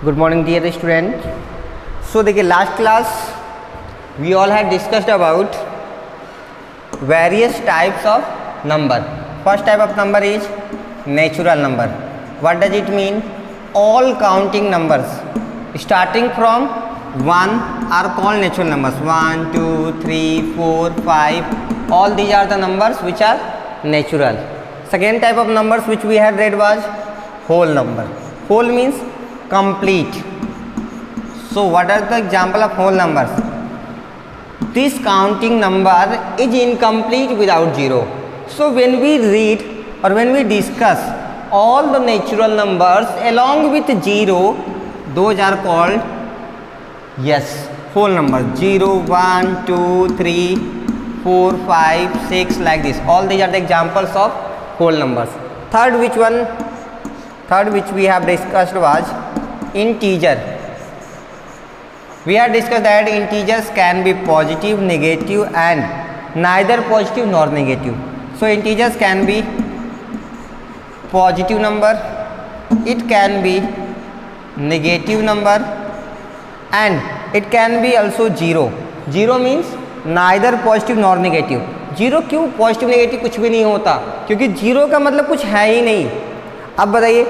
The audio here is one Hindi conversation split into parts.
Good morning dear student. So देखिए last class we all had discussed about various types of number. First type of number is natural number. What does it mean? All counting numbers starting from 1 are called natural numbers. 1, 2, 3, 4, 5. All these are the numbers which are natural. Second type of numbers which we had read was whole number. Whole means complete. So what are the example of whole numbers? This counting number is incomplete without zero. So when we read or when we discuss all the natural numbers along with zero, those are called whole numbers. 0, 1, 2, 3, 4, 5, 6 like this. All these are the examples of whole numbers. Third which we have discussed was integer. We have discussed that integers can be positive, negative and neither positive nor negative. So integers can be positive number, it can be negative number and it can be also zero. Zero means neither positive nor negative. Zero क्यों? पॉजिटिव नेगेटिव कुछ भी नहीं होता क्योंकि जीरो का मतलब कुछ है ही नहीं. अब बताइए,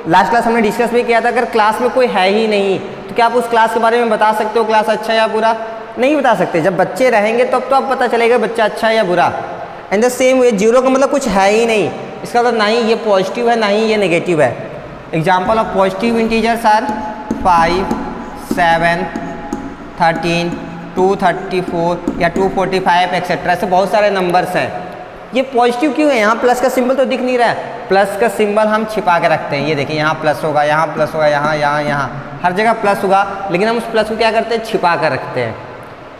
लास्ट क्लास हमने डिस्कस भी किया था, अगर क्लास में कोई है ही नहीं तो क्या आप उस क्लास के बारे में बता सकते हो क्लास अच्छा या बुरा? नहीं बता सकते. जब बच्चे रहेंगे तब तो आप पता चलेगा बच्चा अच्छा है या बुरा. And the same way zero का मतलब कुछ है ही नहीं, इसका मतलब ना ही ये पॉजिटिव है ना ही ये नेगेटिव है. Example of positive integers are 5, 7, 13, 234 या 245 एक्सेट्रा. ऐसे बहुत सारे नंबर्स हैं. ये पॉजिटिव क्यों है? यहाँ प्लस का सिंबल तो दिख नहीं रहा है. प्लस का सिंबल हम छिपा के रखते हैं. ये देखिए, यहाँ प्लस होगा, यहाँ प्लस होगा, यहाँ हर जगह प्लस होगा, लेकिन हम उस प्लस को क्या करते हैं? छिपा कर रखते हैं.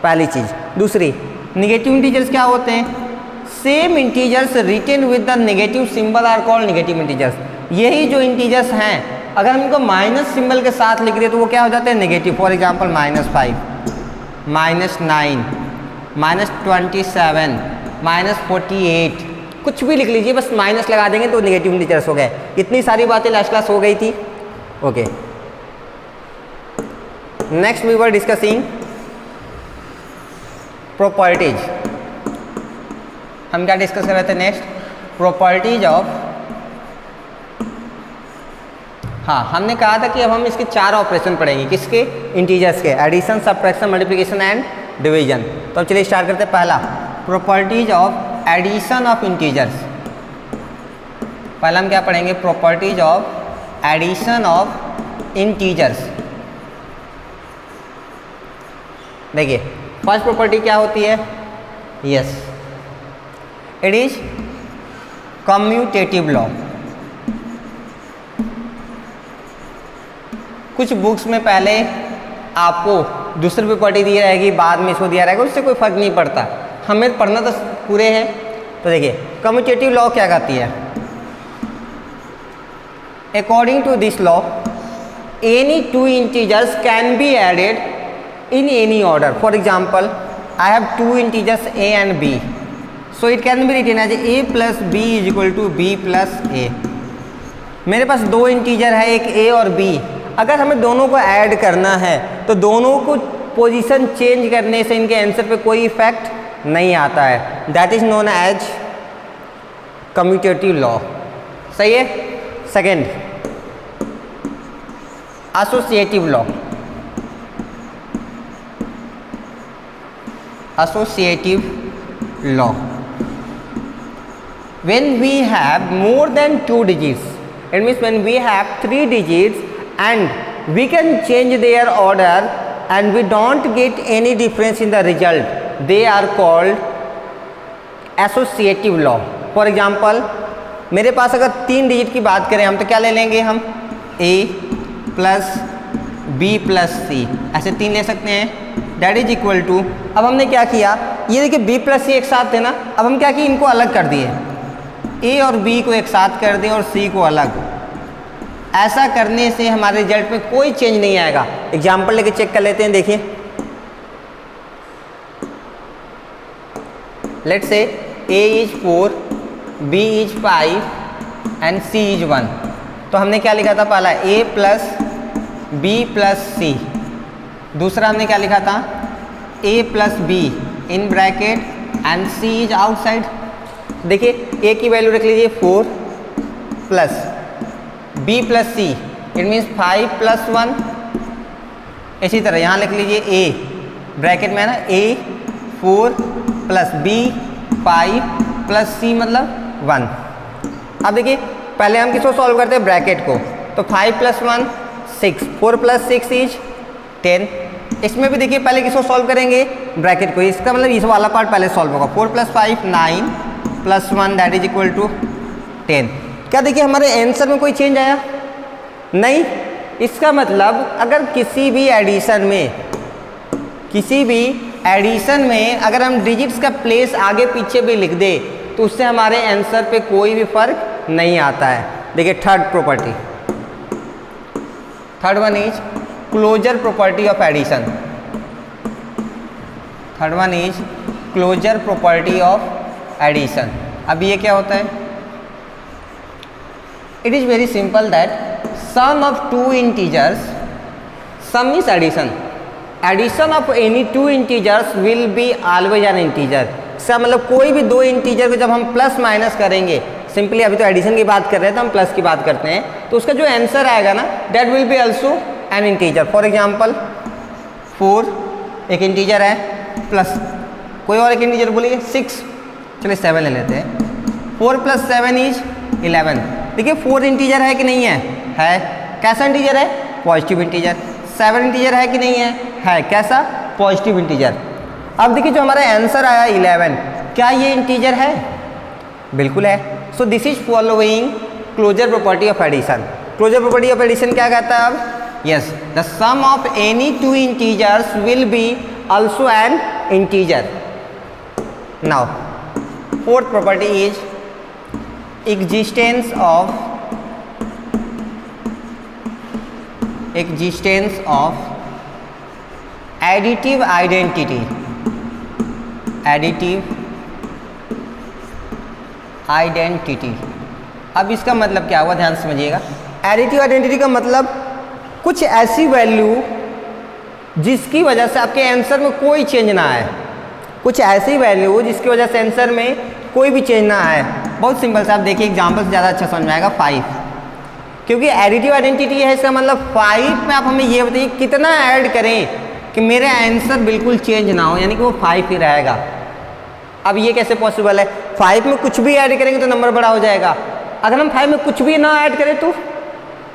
पहली चीज़. दूसरी, निगेटिव इंटीजर्स क्या होते हैं? Same integers written with the negative symbol are called negative integers. यही जो इंटीजर्स हैं, अगर हम इनको माइनस सिंबल के साथ लिख दें तो वो क्या हो जाते हैं? नेगेटिव. फॉर एग्जाम्पल -5, -9, -27, -48, कुछ भी लिख लीजिए, बस माइनस लगा देंगे तो नेगेटिव इंटीजर्स हो गए. इतनी सारी बातें लास्ट क्लास हो गई थी. Okay, next we were discussing properties. हम क्या डिस्कस कर रहे थे नेक्स्ट? Properties of. हाँ, हमने कहा था कि अब हम इसके 4 ऑपरेशन पढ़ेंगे. किसके? इंटीजर्स के. Addition, subtraction, multiplication and division. तो चलिए स्टार्ट करते हैं. पहला, properties of addition of integers. पहला हम क्या पढ़ेंगे? Properties of addition of integers. देखिए, फर्स्ट प्रॉपर्टी क्या होती है? Yes, it is commutative law. कुछ बुक्स में पहले आपको दूसरी प्रॉपर्टी दी रहेगी, बाद में इसको दिया रहेगा, उससे कोई फर्क नहीं पड़ता. हमें पढ़ना तो पूरे हैं. तो देखिए, कम्यूटेटिव लॉ क्या कहती है? According to this law, any 2 integers can be added in any order. For example, I have 2 integers a and b, so it can be written as a plus b is equal to b plus a. मेरे पास 2 इंटीजर है, एक a और b. अगर हमें दोनों को ऐड करना है तो दोनों को पोजीशन चेंज करने से इनके आंसर पे कोई इफेक्ट नहीं आता है. That is known as commutative law. सही है. Second, associative law. Associative law, when we have more than 2 digits, it means when we have 3 digits and we can change their order and we don't get any difference in the result, they are called associative law. For example, मेरे पास अगर 3 डिजिट की बात करें हम, तो क्या ले लेंगे हम? a plus b plus c, ऐसे 3 ले सकते हैं. दैट इज इक्वल टू, अब हमने क्या किया? ये देखिए, b प्लस c एक साथ थे ना, अब हम क्या किए? इनको अलग कर दिए. a और b को एक साथ कर दिए और c को अलग. ऐसा करने से हमारे रिजल्ट में कोई चेंज नहीं आएगा. एग्जाम्पल लेके चेक कर लेते हैं. देखिए, let's say a is 4, b is 5 and c is 1. तो हमने क्या लिखा था? पहला a plus b plus C, दूसरा हमने क्या लिखा था a plus B in bracket and c is outside. देखिए a की वैल्यू रख लीजिए 4 plus b plus C, it means 5 plus 1। इसी तरह यहाँ लिख लीजिए a ब्रैकेट में है ना, a 4 plus b 5 plus c मतलब 1। अब देखिए पहले हम किसको सॉल्व करते हैं, ब्रैकेट को, तो 5 प्लस 1 6, 4 प्लस 6 इज 10। इसमें भी देखिए पहले किसको सॉल्व करेंगे, ब्रैकेट को, इसका मतलब इस वाला पार्ट पहले सॉल्व होगा। 4 plus 5 9 plus 1 that is equal to 10। क्या देखिए हमारे आंसर में कोई चेंज आया नहीं। इसका मतलब अगर किसी भी एडिशन में अगर हम डिजिट्स का प्लेस आगे पीछे भी लिख दे तो उससे हमारे आंसर पे कोई भी फर्क नहीं आता है। देखिए third property, third one is closure property of addition. Third one is closure property of addition. अब ये क्या होता है, it is very simple that sum of two integers, sum is addition, addition of any two integers will be always an integer. इसका मतलब कोई भी दो इंटीजर को जब हम प्लस माइनस करेंगे, सिंपली अभी तो एडिशन की बात कर रहे हैं तो हम प्लस की बात करते हैं, तो उसका जो आंसर आएगा ना that will be also an integer. For example 4 एक इंटीजर है, प्लस कोई और एक इंटीजर बोलिए 6, चलिए 7 ले लेते हैं। 4 प्लस 7 इज 11। देखिए 4 इंटीजर है कि नहीं है, है। कैसा इंटीजर है, पॉजिटिव इंटीजर। 7 इंटीजर है कि नहीं है, कैसा, पॉजिटिव इंटीजर। अब देखिए जो हमारा आंसर आया 11, क्या ये इंटीजर है, बिल्कुल है। So this is following closure property of addition. Closure property of addition क्या कहता है अब, yes the sum of any two integers will be also an integer. Now fourth property is existence of additive identity। अब इसका मतलब क्या हुआ, ध्यान से समझिएगा। एडिटिव आइडेंटिटी का मतलब कुछ ऐसी वैल्यू जिसकी वजह से आपके आंसर में कोई चेंज ना आए, कुछ ऐसी वैल्यू जिसकी वजह से आंसर में कोई भी चेंज ना आए। बहुत सिंपल से आप देखिए एग्जाम्पल से ज़्यादा अच्छा समझ में आएगा। 5, क्योंकि एडिटिव आइडेंटिटी है, इसका मतलब 5 में आप हमें ये बताइए कितना ऐड करें कि मेरे आंसर बिल्कुल चेंज ना हो, यानी कि वो 5 ही रहेगा। अब ये कैसे पॉसिबल है, 5 में कुछ भी ऐड करेंगे तो नंबर बड़ा हो जाएगा, अगर हम 5 में कुछ भी ना ऐड करें तो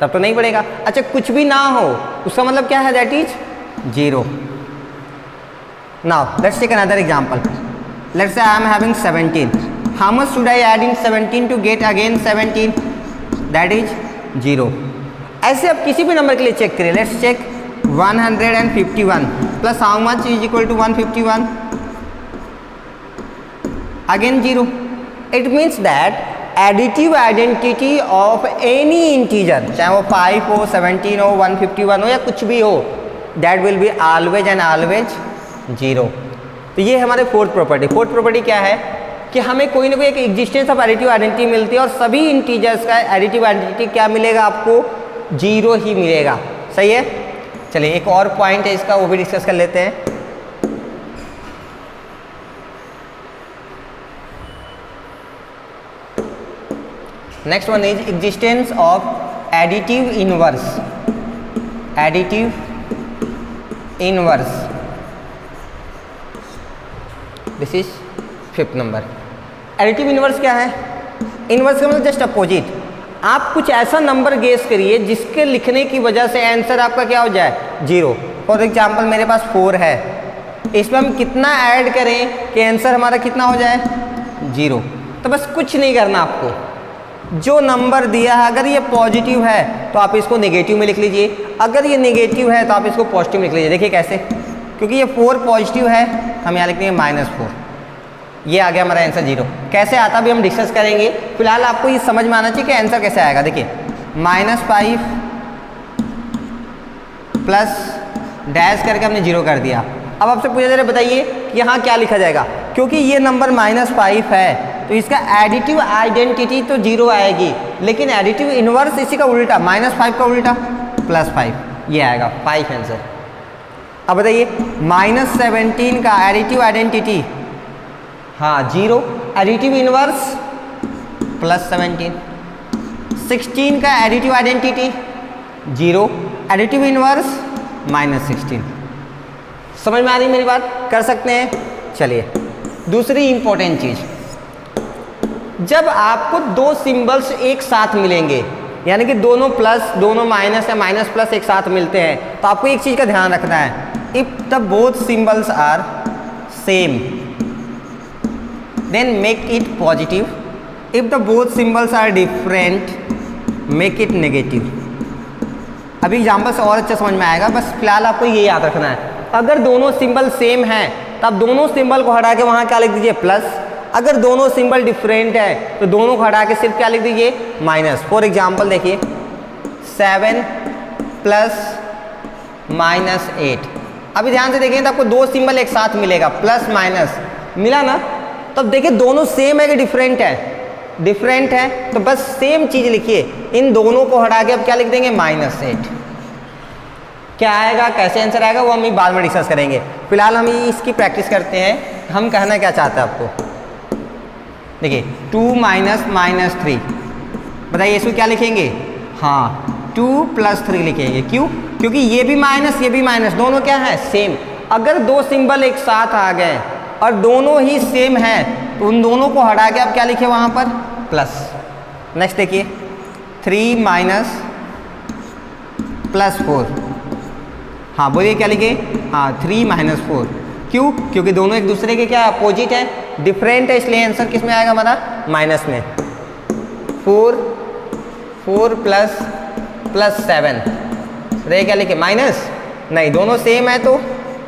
तब तो नहीं बढ़ेगा। अच्छा कुछ भी ना हो उसका मतलब क्या है, that is 0। Now let's take another example. Let's say I am having 17, how much should I add in 17 to get again 17, that is 0। ऐसे आप किसी भी नंबर के लिए चेक करिए। Let's check 151 plus how much is equal to 151, again 0। It means that additive identity of any integer, चाहे वो 5 हो, 17 हो, 151 हो या कुछ भी हो, that will be always and always 0। तो ये हमारे फोर्थ प्रॉपर्टी। फोर्थ प्रॉपर्टी क्या है कि हमें कोई ना कोई एक एग्जिस्टेंस ऑफ एडिटिव आइडेंटिटी मिलती है और सभी इंटीजर्स का एडिटिव आइडेंटिटी क्या मिलेगा आपको, 0 ही मिलेगा। सही है, चलिए एक और पॉइंट है इसका, वो भी डिस्कस कर लेते हैं। Next one is existence of additive inverse. Additive inverse, this is 5th number. Additive inverse क्या है, इनवर्स का मतलब जस्ट अपोजिट। आप कुछ ऐसा नंबर गेस करिए जिसके लिखने की वजह से आंसर आपका क्या हो जाए, 0। फॉर एग्जाम्पल मेरे पास 4 है, इसमें हम कितना ऐड करें कि आंसर हमारा कितना हो जाए, 0। तो बस कुछ नहीं करना आपको, जो नंबर दिया है अगर ये पॉजिटिव है तो आप इसको नेगेटिव में लिख लीजिए, अगर ये नेगेटिव है तो आप इसको पॉजिटिव में लिख लीजिए। देखिए कैसे, क्योंकि ये 4 पॉजिटिव है हम यहाँ लिखेंगे -4, ये आ गया हमारा आंसर 0। कैसे आता भी हम डिस्कस करेंगे, फिलहाल आपको ये समझ में आना चाहिए कि आंसर कैसे आएगा। देखिए -5 प्लस डैश करके हमने 0 कर दिया। अब आपसे पूछा जा रहा है बताइए कि यहाँ क्या लिखा जाएगा, क्योंकि ये नंबर -5 है तो इसका एडिटिव आइडेंटिटी तो 0 आएगी, लेकिन एडिटिव इनवर्स इसी का उल्टा, -5 का उल्टा +5, ये आएगा 5 आंसर। अब बताइए -17 का एडिटिव आइडेंटिटी, हाँ 0, एडिटिव इनवर्स +17। 16 का एडिटिव आइडेंटिटी 0, एडिटिव इनवर्स -16। समझ में आ रही मेरी बात? कर सकते हैं। चलिए दूसरी इंपॉर्टेंट चीज, जब आपको दो सिंबल्स एक साथ मिलेंगे, यानी कि दोनों प्लस दोनों माइनस या माइनस प्लस एक साथ मिलते हैं, तो आपको एक चीज का ध्यान रखना है, if the both symbols are same then make it positive, if the both symbols are different make it negative. अभी एग्जाम्पल से और अच्छा समझ में आएगा, बस फिलहाल आपको ये याद रखना है। अगर दोनों सिंबल सेम हैं तो आप दोनों सिंबल को हटा के वहाँ क्या लिख दीजिए प्लस, अगर दोनों सिंबल डिफरेंट है तो दोनों को हटा के सिर्फ क्या लिख दीजिए माइनस। फॉर एग्जाम्पल देखिए 7 + -8। अभी ध्यान से देखिए तो आपको दो सिंबल एक साथ मिलेगा, प्लस माइनस मिला ना, तब देखिए दोनों सेम है कि डिफरेंट है, डिफरेंट है तो बस सेम चीज लिखिए, इन दोनों को हटा के अब क्या लिख देंगे -8। क्या आएगा, कैसे आंसर आएगा वो हम बाद में डिस्कस करेंगे। फिलहाल हम इसकी प्रैक्टिस करते हैं। हम कहना क्या चाहते हैं आपको, देखिए 2 - -3, बताइए इसको क्या लिखेंगे, हाँ 2 + 3 लिखेंगे। क्यों? क्योंकि ये भी माइनस ये भी माइनस, दोनों क्या है सेम। अगर दो सिंबल एक साथ आ गए और दोनों ही सेम हैं तो उन दोनों को हटा के आप क्या लिखे वहाँ पर प्लस। नेक्स्ट देखिए 3 - +4, हाँ बोलिए क्या लिखे, हाँ 3 - 4। क्यों? क्योंकि दोनों एक दूसरे के क्या अपोजिट है, डिफरेंट है, इसलिए आंसर किस में आएगा हमारा माइनस में। 4 + 7, तो क्या लिखे माइनस, नहीं दोनों सेम है तो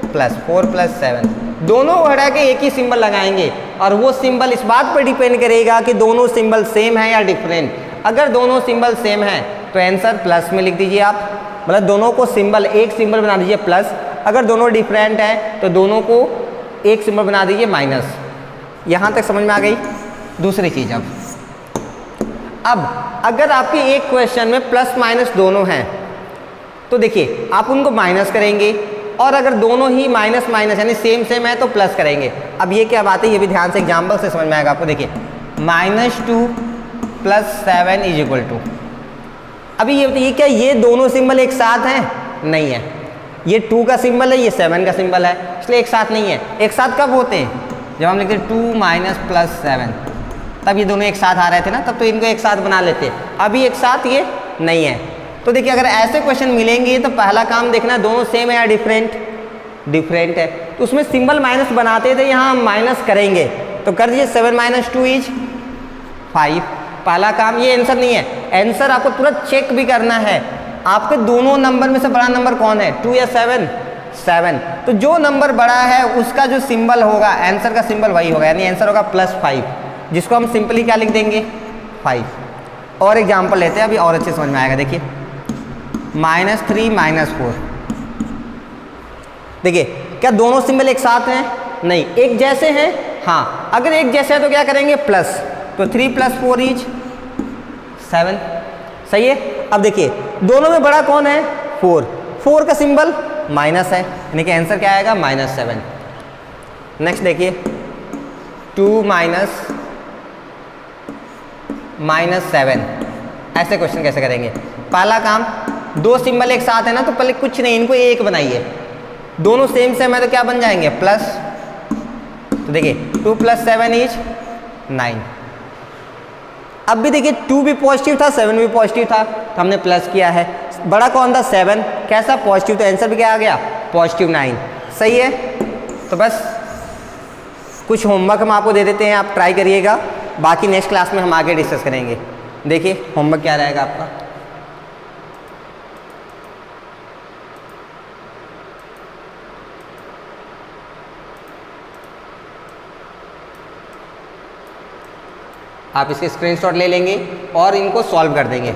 प्लस, 4 + 7। दोनों हटा के एक ही सिंबल लगाएंगे और वो सिंबल इस बात पर डिपेंड करेगा कि दोनों सिंबल सेम है या डिफरेंट। अगर दोनों सिंबल सेम है तो आंसर प्लस में लिख दीजिए आप, मतलब दोनों को सिंबल एक सिंबल बना दीजिए प्लस। अगर दोनों डिफरेंट है तो दोनों को एक सिंबल बना दीजिए माइनस। यहाँ तक समझ में आ गई। दूसरी चीज, अब अगर आपके एक क्वेश्चन में प्लस माइनस दोनों हैं तो देखिए आप उनको माइनस करेंगे, और अगर दोनों ही माइनस माइनस यानी सेम सेम है तो प्लस करेंगे। अब ये क्या बात है, ये भी ध्यान से एग्जाम्पल से समझ में आएगा आपको। देखिए -2 + 7 = 2। अभी ये बताइए क्या ये दोनों सिंबल एक साथ हैं? नहीं है, ये 2 का सिंबल है, ये 7 का सिंबल है, इसलिए एक साथ नहीं है। एक साथ कब होते हैं, जब हम लिखते हैं 2 - +7, तब ये दोनों एक साथ आ रहे थे ना, तब तो इनको एक साथ बना लेते। अभी एक साथ ये नहीं है। तो देखिए अगर ऐसे क्वेश्चन मिलेंगे तो पहला काम देखना दोनों सेम है या डिफरेंट, डिफरेंट है तो उसमें सिंबल माइनस बनाते थे, यहाँ हम माइनस करेंगे तो कर दीजिए 7 - 2 = 5। पहला काम, ये आंसर नहीं है। आंसर आपको तुरंत चेक भी करना है, आपके दोनों नंबर में से बड़ा नंबर कौन है, 2 या 7? 7। तो जो नंबर बड़ा है उसका जो सिंबल होगा, आंसर का सिंबल वही होगा, यानी आंसर होगा +5, जिसको हम सिंपली क्या लिख देंगे 5। और एग्जाम्पल लेते हैं, अभी और अच्छे समझ में आएगा। देखिए -3 - 4, देखिए क्या दोनों सिंबल एक साथ हैं? नहीं, एक जैसे हैं। हाँ अगर एक जैसे है तो क्या करेंगे प्लस, तो 3 + 4 = 7। सही है। अब देखिए दोनों में बड़ा कौन है, 4, 4 का सिंबल माइनस है, यानी कि आंसर क्या आएगा -7। नेक्स्ट देखिए 2 - -7, ऐसे क्वेश्चन कैसे करेंगे। पहला काम, दो सिंबल एक साथ है ना, तो पहले कुछ नहीं इनको एक बनाइए, दोनों सेम सेम है तो क्या बन जाएंगे प्लस। तो देखिए 2 + 7 = 9। अब भी देखिए 2 भी पॉजिटिव था 7 भी पॉजिटिव था, तो हमने प्लस किया है। बड़ा कौन था 7, कैसा पॉजिटिव, तो आंसर भी क्या आ गया +9। सही है। तो बस कुछ होमवर्क हम आपको दे देते हैं, आप ट्राई करिएगा, बाकी नेक्स्ट क्लास में हम आगे डिस्कस करेंगे। देखिए होमवर्क क्या रहेगा आपका। आप इसके स्क्रीनशॉट ले लेंगे और इनको सॉल्व कर देंगे।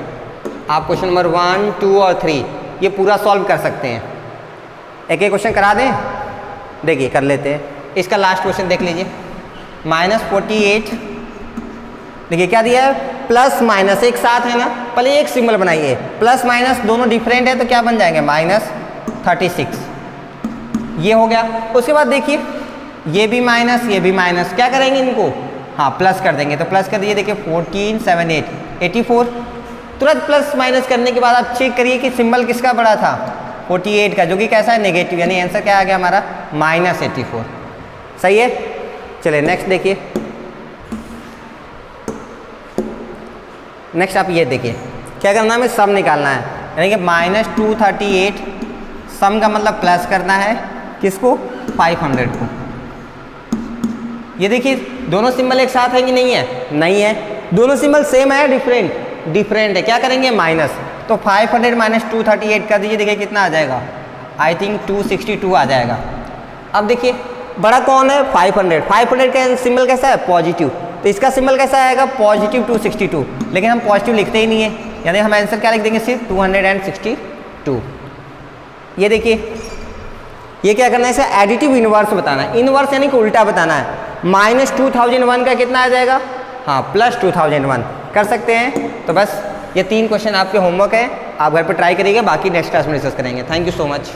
आप क्वेश्चन नंबर 1, 2 और 3 ये पूरा सॉल्व कर सकते हैं। एक एक क्वेश्चन करा दें, देखिए कर लेते हैं। इसका लास्ट क्वेश्चन देख लीजिए, -48, देखिए क्या दिया है, प्लस माइनस एक साथ है ना, पहले एक सिंबल बनाइए, प्लस माइनस दोनों डिफरेंट है तो क्या बन जाएंगे -36, ये हो गया। उसके बाद देखिए ये भी माइनस ये भी माइनस, क्या करेंगे इनको, हाँ प्लस कर देंगे, तो प्लस कर दिए, देखिए 14 7 8 84। तुरंत प्लस माइनस करने के बाद आप चेक करिए कि सिंबल किसका बड़ा था, 48 का, जो कि कैसा है नेगेटिव, यानी आंसर क्या आ गया हमारा -84। सही है। चलिए नेक्स्ट देखिए, नेक्स्ट आप ये देखिए क्या करना है, हमें सम निकालना है, यानी कि -238 सम का मतलब प्लस करना है किसको, 500 को। ये देखिए दोनों सिंबल एक साथ है कि नहीं है, नहीं है, दोनों सिंबल सेम है, डिफरेंट है, क्या करेंगे माइनस, तो 500 माइनस 238 कर दीजिए, देखिए कितना आ जाएगा, आई थिंक 262 आ जाएगा। अब देखिए बड़ा कौन है, 500 का सिंबल कैसा है, पॉजिटिव, तो इसका सिंबल कैसा आएगा, पॉजिटिव 262, लेकिन हम पॉजिटिव लिखते ही नहीं है, यानी हम आंसर क्या लिख देंगे, सिर्फ 262। ये देखिए ये क्या करना है, इसे एडिटिव इनवर्स बताना है, इनवर्स यानी कि उल्टा बताना है। -2001 का कितना आ जाएगा, हाँ +2001 कर सकते हैं। तो बस ये 3 क्वेश्चन आपके होमवर्क है, आप घर पर ट्राई करिएगा, बाकी नेक्स्ट क्लास में डिस्कस करेंगे। Thank you so much.